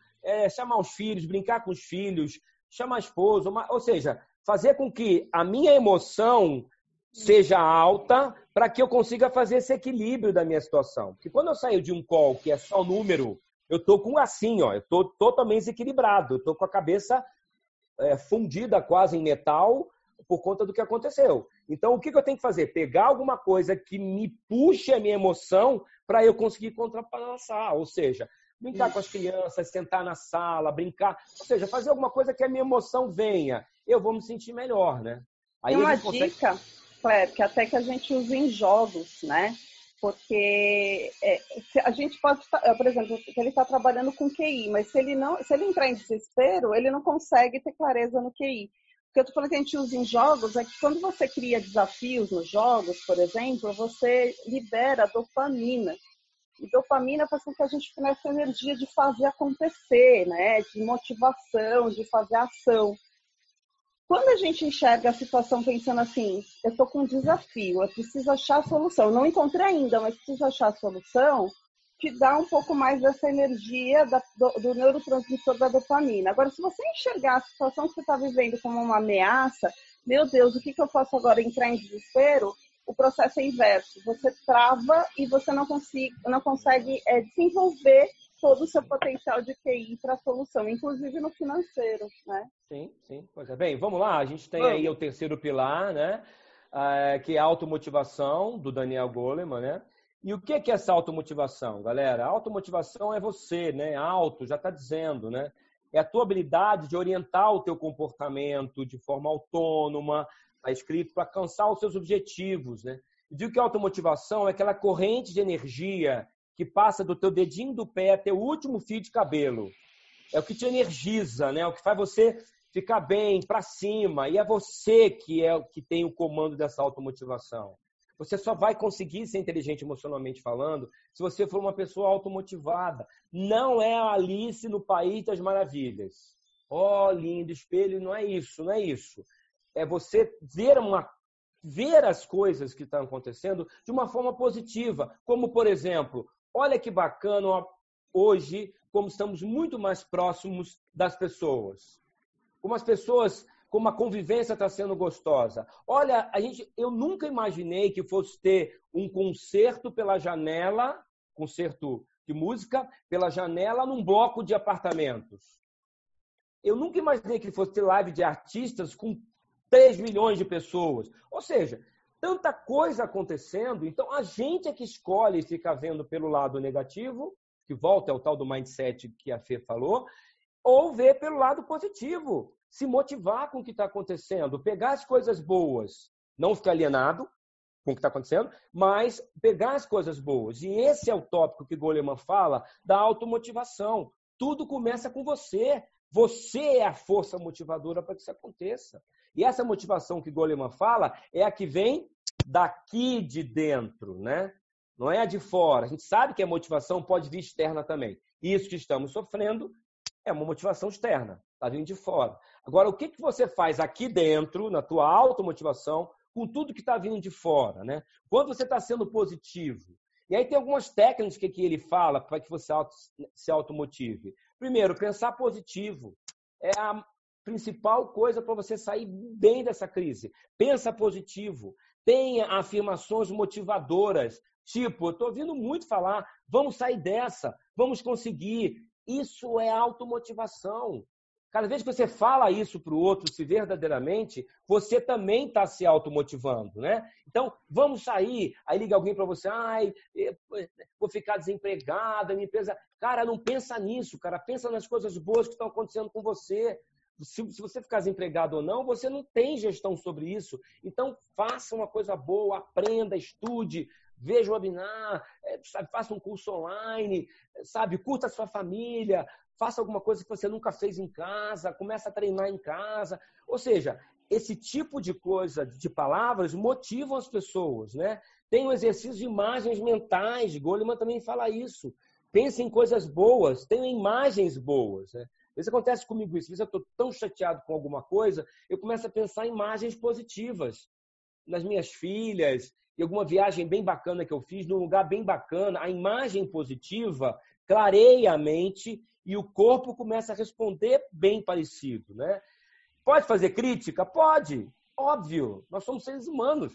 chamar os filhos, brincar com os filhos, chamar a esposa, ou seja, fazer com que a minha emoção seja alta para que eu consiga fazer esse equilíbrio da minha situação. Porque quando eu saio de um call que é só número, eu estou com assim, ó, eu estou totalmente desequilibrado, eu estou com a cabeça fundida quase em metal por conta do que aconteceu. Então, o que eu tenho que fazer? Pegar alguma coisa que me puxe a minha emoção para eu conseguir contrabalançar. Ou seja, brincar com as crianças, sentar na sala, brincar. Ou seja, fazer alguma coisa que a minha emoção venha. Eu vou me sentir melhor, né? Aí tem uma dica, Claire, que até que a gente usa em jogos, né? Porque a gente pode, por exemplo, ele está trabalhando com QI, mas se ele entrar em desespero, ele não consegue ter clareza no QI. O que eu estou falando que a gente usa em jogos é que quando você cria desafios nos jogos, por exemplo, você libera dopamina. E dopamina faz com que a gente tenha essa energia de fazer acontecer, né? De motivação, de fazer ação. Quando a gente enxerga a situação pensando assim, eu estou com um desafio, eu preciso achar a solução. Eu não encontrei ainda, mas preciso achar a solução, te dá um pouco mais dessa energia do neurotransmissor da dopamina. Agora, se você enxergar a situação que você está vivendo como uma ameaça, meu Deus, o que eu faço agora? Entrar em desespero? O processo é inverso. Você trava e você não consegue desenvolver todo o seu potencial de QI para a solução, inclusive no financeiro, né? Sim, sim. Pois é. Bem, vamos lá. A gente tem aí o terceiro pilar, né? Que é a automotivação, do Daniel Goleman, né? E o que é essa automotivação, galera? A automotivação é você, né? Auto, já está dizendo, né? É a tua habilidade de orientar o teu comportamento de forma autônoma, está escrito, para alcançar os seus objetivos, né? Eu digo que a automotivação é aquela corrente de energia que passa do teu dedinho do pé até o último fio de cabelo. É o que te energiza, né? É o que faz você ficar bem, para cima. E é você que tem o comando dessa automotivação. Você só vai conseguir ser inteligente emocionalmente falando se você for uma pessoa automotivada. Não é a Alice no País das Maravilhas. Oh, lindo espelho, não é isso, não é isso. É você ver as coisas que estão acontecendo de uma forma positiva. Como, por exemplo, olha que bacana hoje, como estamos muito mais próximos das pessoas. Como a convivência está sendo gostosa. Olha, eu nunca imaginei que fosse ter um concerto pela janela, concerto de música, pela janela num bloco de apartamentos. Eu nunca imaginei que fosse ter live de artistas com 3 milhões de pessoas. Ou seja, tanta coisa acontecendo, então a gente é que escolhe ficar vendo pelo lado negativo, que volta ao tal do mindset que a Fê falou, ou ver pelo lado positivo, se motivar com o que está acontecendo, pegar as coisas boas, não ficar alienado com o que está acontecendo, mas pegar as coisas boas. E esse é o tópico que Goleman fala da automotivação. Tudo começa com você. Você é a força motivadora para que isso aconteça. E essa motivação que Goleman fala é a que vem daqui de dentro, né? Não é a de fora. A gente sabe que a motivação pode vir externa também. Isso que estamos sofrendo é uma motivação externa, está vindo de fora. Agora, o que você faz aqui dentro, na tua automotivação, com tudo que está vindo de fora, né? Quando você está sendo positivo. E aí tem algumas técnicas que ele fala para que você se automotive. Primeiro, pensar positivo. É a principal coisa para você sair bem dessa crise. Pensa positivo. Tenha afirmações motivadoras. Tipo, eu estou ouvindo muito falar, vamos sair dessa, vamos conseguir. Isso é automotivação. Cada vez que você fala isso para o outro, se verdadeiramente, você também está se automotivando, né? Então, vamos sair. Aí liga alguém para você, vou ficar desempregada, minha empresa... Cara, não pensa nisso, cara. Pensa nas coisas boas que estão acontecendo com você. Se você ficar desempregado ou não, você não tem gestão sobre isso. Então, faça uma coisa boa, aprenda, estude, veja o webinar, faça um curso online, curta a sua família, faça alguma coisa que você nunca fez em casa, comece a treinar em casa. Ou seja, esse tipo de coisa, de palavras, motivam as pessoas, né? Tem um exercício de imagens mentais, Goleman também fala isso. Pense em coisas boas, tenha imagens boas, né? Às vezes acontece comigo isso, às vezes eu estou tão chateado com alguma coisa, eu começo a pensar em imagens positivas, nas minhas filhas, em alguma viagem bem bacana que eu fiz, num lugar bem bacana. A imagem positiva clareia a mente e o corpo começa a responder bem parecido, né? Pode fazer crítica? Pode, óbvio. Nós somos seres humanos.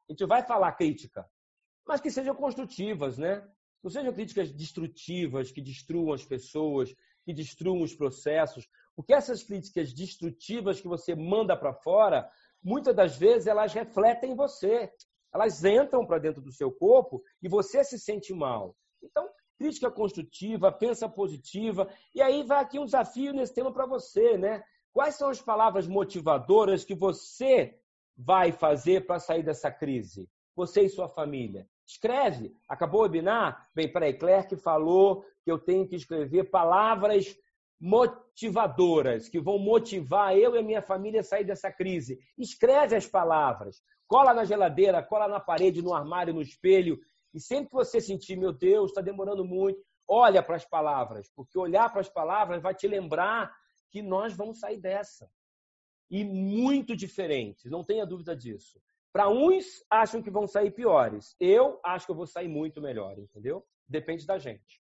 A gente vai falar crítica, mas que sejam construtivas, né? Não sejam críticas destrutivas, que destruam as pessoas, que destruam os processos. Porque essas críticas destrutivas que você manda para fora, muitas das vezes elas refletem em você. Elas entram para dentro do seu corpo e você se sente mal. Então, crítica construtiva, pensa positiva. E aí vai aqui um desafio nesse tema para você, né? Quais são as palavras motivadoras que você vai fazer para sair dessa crise? Você e sua família. Escreve. Acabou o webinar? Bem, peraí, Claire que falou que eu tenho que escrever palavras motivadoras, que vão motivar eu e a minha família a sair dessa crise. Escreve as palavras. Cola na geladeira, cola na parede, no armário, no espelho. E sempre que você sentir, meu Deus, está demorando muito, olha para as palavras, porque olhar para as palavras vai te lembrar que nós vamos sair dessa. E muito diferentes, não tenha dúvida disso. Para uns, acham que vão sair piores. Eu acho que eu vou sair muito melhor, entendeu? Depende da gente.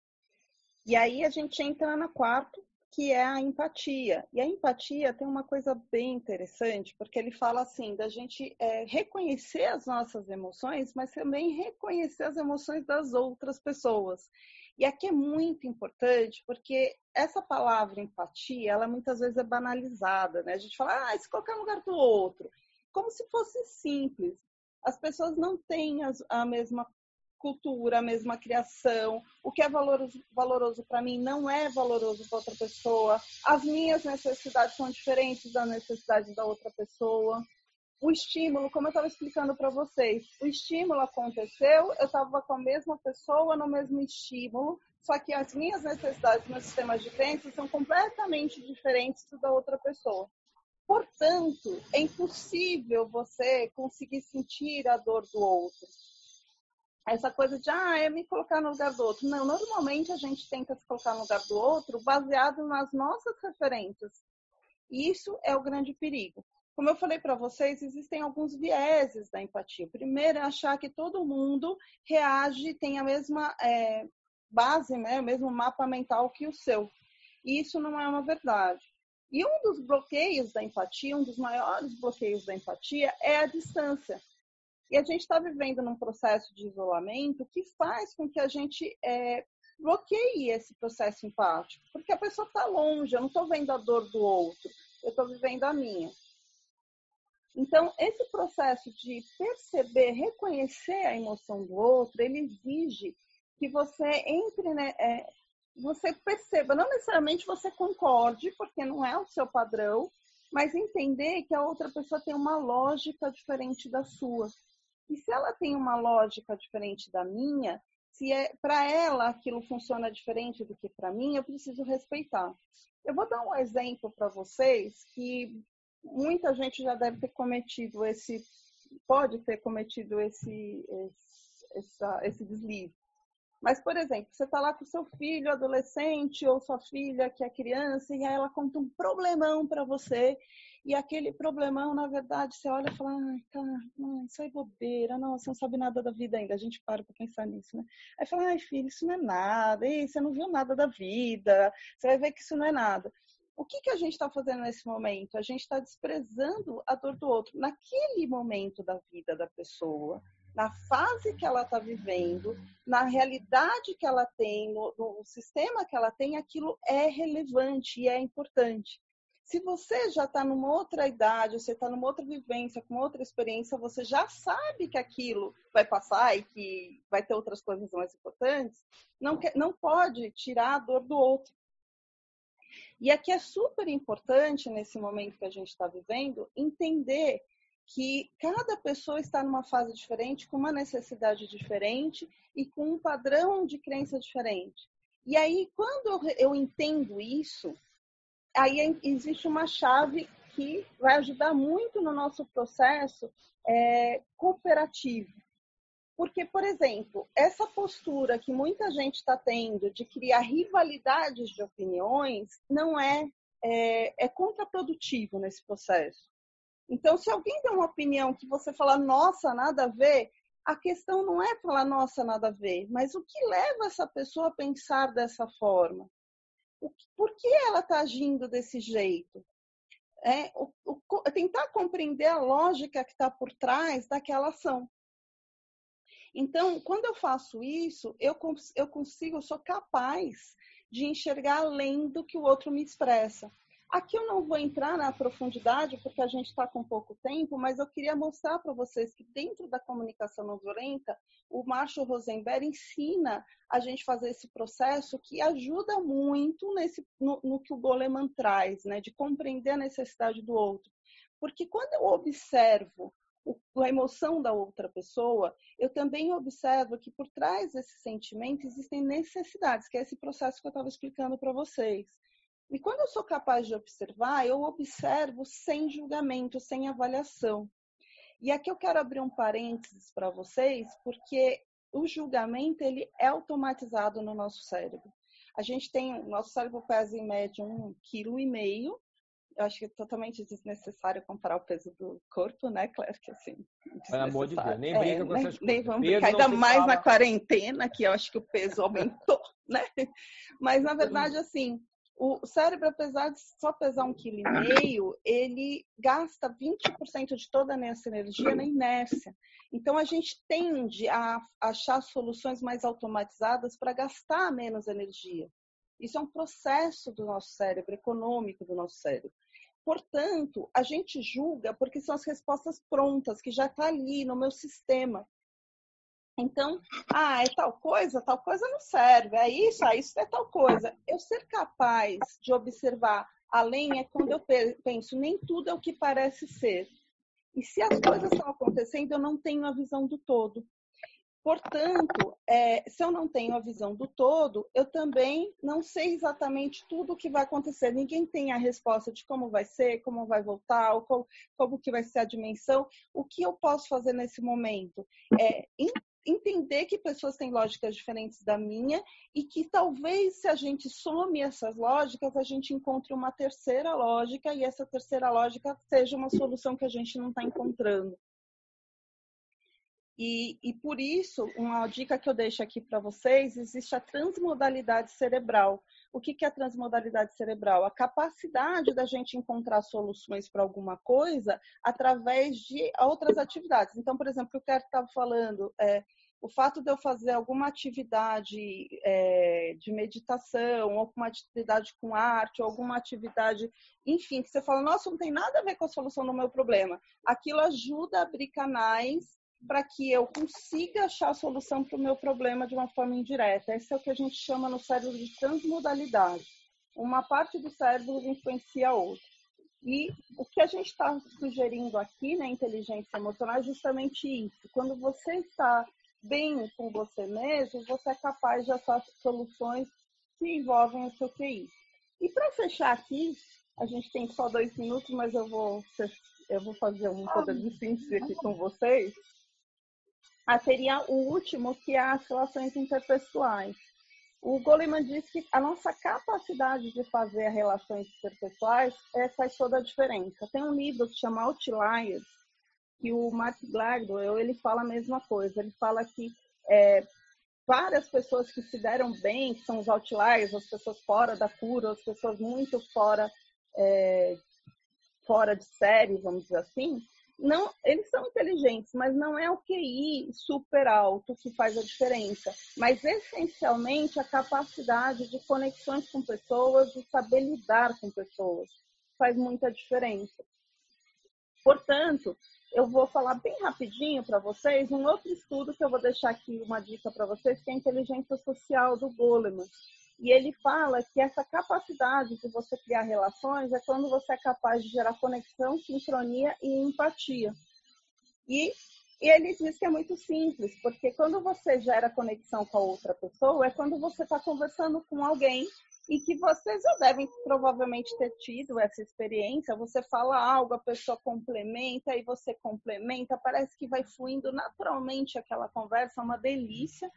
E aí a gente entra na quarta, que é a empatia. E a empatia tem uma coisa bem interessante, porque ele fala assim, da gente reconhecer as nossas emoções, mas também reconhecer as emoções das outras pessoas. E aqui é muito importante, porque essa palavra empatia, ela muitas vezes é banalizada, né? A gente fala, se colocar no lugar do outro, como se fosse simples. As pessoas não têm a mesma cultura, a mesma criação. O que é valoroso para mim não é valoroso para outra pessoa. As minhas necessidades são diferentes das necessidades da outra pessoa. O estímulo, como eu estava explicando para vocês, o estímulo aconteceu, eu estava com a mesma pessoa no mesmo estímulo, só que as minhas necessidades, meus sistemas de crenças são completamente diferentes da outra pessoa. Portanto, é impossível você conseguir sentir a dor do outro. Essa coisa de, é me colocar no lugar do outro. Não, normalmente a gente tenta se colocar no lugar do outro baseado nas nossas referências. E isso é o grande perigo. Como eu falei para vocês, existem alguns vieses da empatia. O primeiro é achar que todo mundo reage, tem a mesma base, né, o mesmo mapa mental que o seu. E isso não é uma verdade. E um dos bloqueios da empatia, um dos maiores bloqueios da empatia é a distância. E a gente está vivendo num processo de isolamento que faz com que a gente bloqueie esse processo empático. Porque a pessoa está longe, eu não estou vendo a dor do outro, eu estou vivendo a minha. Então, esse processo de perceber, reconhecer a emoção do outro, ele exige que você entre, você perceba, não necessariamente você concorde, porque não é o seu padrão, mas entender que a outra pessoa tem uma lógica diferente da sua. E se ela tem uma lógica diferente da minha, se para ela aquilo funciona diferente do que para mim, eu preciso respeitar. Eu vou dar um exemplo para vocês que muita gente já deve ter cometido pode ter cometido esse deslize. Mas, por exemplo, você está lá com seu filho adolescente ou sua filha que é criança e aí ela conta um problemão para você e aquele problemão, na verdade, você olha e fala, isso é bobeira, não, você não sabe nada da vida ainda. A gente para pensar nisso, né? Aí fala, filho, isso não é nada, você não viu nada da vida, você vai ver que isso não é nada. O que a gente está fazendo nesse momento? A gente está desprezando a dor do outro. Naquele momento da vida da pessoa, na fase que ela está vivendo, na realidade que ela tem, no sistema que ela tem, aquilo é relevante e é importante. Se você já está numa outra idade, você está numa outra vivência, com outra experiência, você já sabe que aquilo vai passar e que vai ter outras coisas mais importantes, não pode tirar a dor do outro. E aqui é super importante, nesse momento que a gente está vivendo, entender que cada pessoa está numa fase diferente, com uma necessidade diferente e com um padrão de crença diferente. E aí, quando eu entendo isso, aí existe uma chave que vai ajudar muito no nosso processo cooperativo. Porque, por exemplo, essa postura que muita gente está tendo de criar rivalidades de opiniões não é contraprodutivo nesse processo. Então, se alguém tem uma opinião que você fala, nossa, nada a ver, a questão não é falar, nossa, nada a ver, mas o que leva essa pessoa a pensar dessa forma? Por que ela está agindo desse jeito? Tentar compreender a lógica que está por trás daquela ação. Então, quando eu faço isso, eu sou capaz de enxergar além do que o outro me expressa. Aqui eu não vou entrar na profundidade, porque a gente está com pouco tempo, mas eu queria mostrar para vocês que dentro da comunicação não violenta, o Marshall Rosenberg ensina a gente fazer esse processo que ajuda muito no que o Goleman traz, né, de compreender a necessidade do outro. Porque quando eu observo a emoção da outra pessoa, eu também observo que por trás desse sentimento existem necessidades, que é esse processo que eu estava explicando para vocês. E quando eu sou capaz de observar, eu observo sem julgamento, sem avaliação. E aqui eu quero abrir um parênteses para vocês, porque o julgamento ele é automatizado no nosso cérebro. O nosso cérebro pesa em média 1,5 kg. Eu acho que é totalmente desnecessário comparar o peso do corpo, né, Claire? Que assim, pelo amor de Deus, nem brinca com essas coisas. Nem vamos brincar, ainda mais na quarentena, que eu acho que o peso aumentou, né? Mas, na verdade, assim, o cérebro, apesar de só pesar 1,5 kg, ele gasta 20% de toda essa energia na inércia. Então, a gente tende a achar soluções mais automatizadas para gastar menos energia. Isso é um processo do nosso cérebro, econômico do nosso cérebro. Portanto, a gente julga porque são as respostas prontas, que já está ali no meu sistema. Então, é tal coisa não serve, isso é tal coisa. Eu ser capaz de observar além é quando eu penso, nem tudo é o que parece ser. E se as coisas estão acontecendo, eu não tenho a visão do todo. Portanto, se eu não tenho a visão do todo, eu também não sei exatamente tudo o que vai acontecer. Ninguém tem a resposta de como vai ser, como vai voltar, como que vai ser a dimensão. O que eu posso fazer nesse momento é entender que pessoas têm lógicas diferentes da minha e que talvez se a gente some essas lógicas, a gente encontre uma terceira lógica e essa terceira lógica seja uma solução que a gente não está encontrando. E por isso, uma dica que eu deixo aqui para vocês, existe a transmodalidade cerebral. O que é a transmodalidade cerebral? A capacidade da gente encontrar soluções para alguma coisa através de outras atividades. Então, por exemplo, o que o Kerr estava falando, o fato de eu fazer alguma atividade de meditação, ou uma atividade com arte, ou alguma atividade, enfim, que você fala, nossa, não tem nada a ver com a solução do meu problema. Aquilo ajuda a abrir canais para que eu consiga achar a solução para o meu problema de uma forma indireta. Esse é o que a gente chama no cérebro de transmodalidade. Uma parte do cérebro influencia a outra. E o que a gente está sugerindo aqui na inteligência emocional é justamente isso. Quando você está bem com você mesmo, você é capaz de achar soluções que envolvem o seu QI. E para fechar aqui, a gente tem só 2 minutos, mas eu vou fazer um poder de síntese aqui com vocês. Seria o último, que é as relações interpessoais. O Goleman diz que a nossa capacidade de fazer relações interpessoais faz toda a diferença. Tem um livro que chama Outliers, que o Mark Gladwell, ele fala a mesma coisa. Ele fala que várias pessoas que se deram bem, que são os outliers, as pessoas fora da curva, as pessoas muito fora de série, vamos dizer assim, não, eles são inteligentes, mas não é o QI super alto que faz a diferença, mas essencialmente a capacidade de conexões com pessoas, de saber lidar com pessoas. faz muita diferença. Portanto, eu vou falar bem rapidinho para vocês um outro estudo que eu vou deixar aqui uma dica para vocês, que é a inteligência social do Goleman. E ele fala que essa capacidade de você criar relações é quando você é capaz de gerar conexão, sincronia e empatia. E ele diz que é muito simples, porque quando você gera conexão com a outra pessoa, é quando você está conversando com alguém e que vocês já devem provavelmente ter tido essa experiência. Você fala algo, a pessoa complementa, e você complementa, parece que vai fluindo naturalmente aquela conversa, é uma delícia.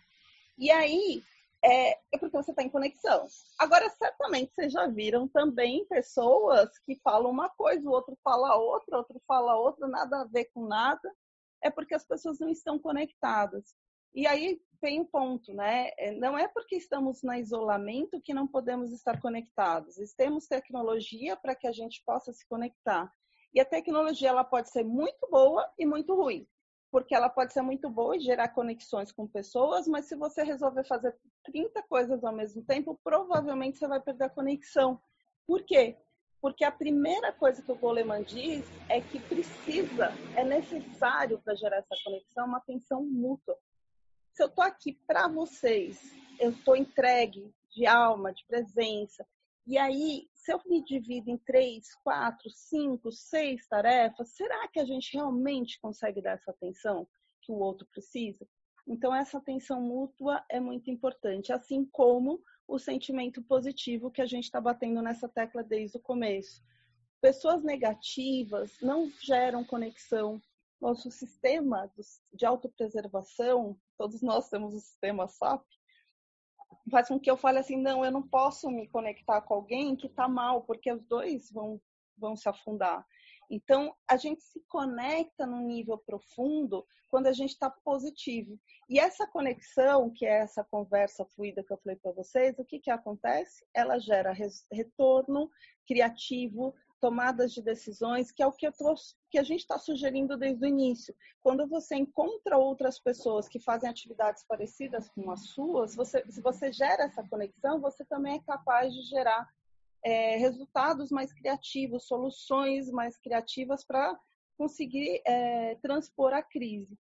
E aí, é porque você está em conexão. Agora, certamente, vocês já viram também pessoas que falam uma coisa, o outro fala outra, outro fala outra, nada a ver com nada. É porque as pessoas não estão conectadas. E aí vem o ponto, né? Não é porque estamos no isolamento que não podemos estar conectados. Temos tecnologia para que a gente possa se conectar. E a tecnologia ela pode ser muito boa e muito ruim. Porque ela pode ser muito boa e gerar conexões com pessoas, mas se você resolver fazer 30 coisas ao mesmo tempo, provavelmente você vai perder a conexão. Por quê? Porque a primeira coisa que o Goleman diz é que é necessário para gerar essa conexão uma atenção mútua. Se eu estou aqui para vocês, eu estou entregue de alma, de presença. E aí, se eu me divido em 3, 4, 5, 6 tarefas, será que a gente realmente consegue dar essa atenção que o outro precisa? Então, essa atenção mútua é muito importante, assim como o sentimento positivo que a gente está batendo nessa tecla desde o começo. Pessoas negativas não geram conexão. Nosso sistema de autopreservação, todos nós temos o sistema SAP, faz com que eu fale assim, não, eu não posso me conectar com alguém que está mal, porque os dois vão se afundar. Então, a gente se conecta num nível profundo quando a gente está positivo. E essa conexão, que é essa conversa fluida que eu falei para vocês, o que acontece? Ela gera retorno criativo, tomadas de decisões, que é o que a gente está sugerindo desde o início. Quando você encontra outras pessoas que fazem atividades parecidas com as suas, se você gera essa conexão, você também é capaz de gerar resultados mais criativos, soluções mais criativas para conseguir transpor a crise.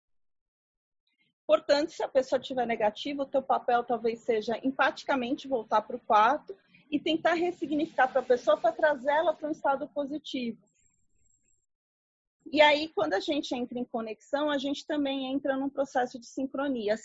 Portanto, se a pessoa estiver negativa, o teu papel talvez seja empaticamente voltar para o quarto e tentar ressignificar para a pessoa para trazê-la para um estado positivo. E aí, quando a gente entra em conexão, a gente também entra num processo de sincronia.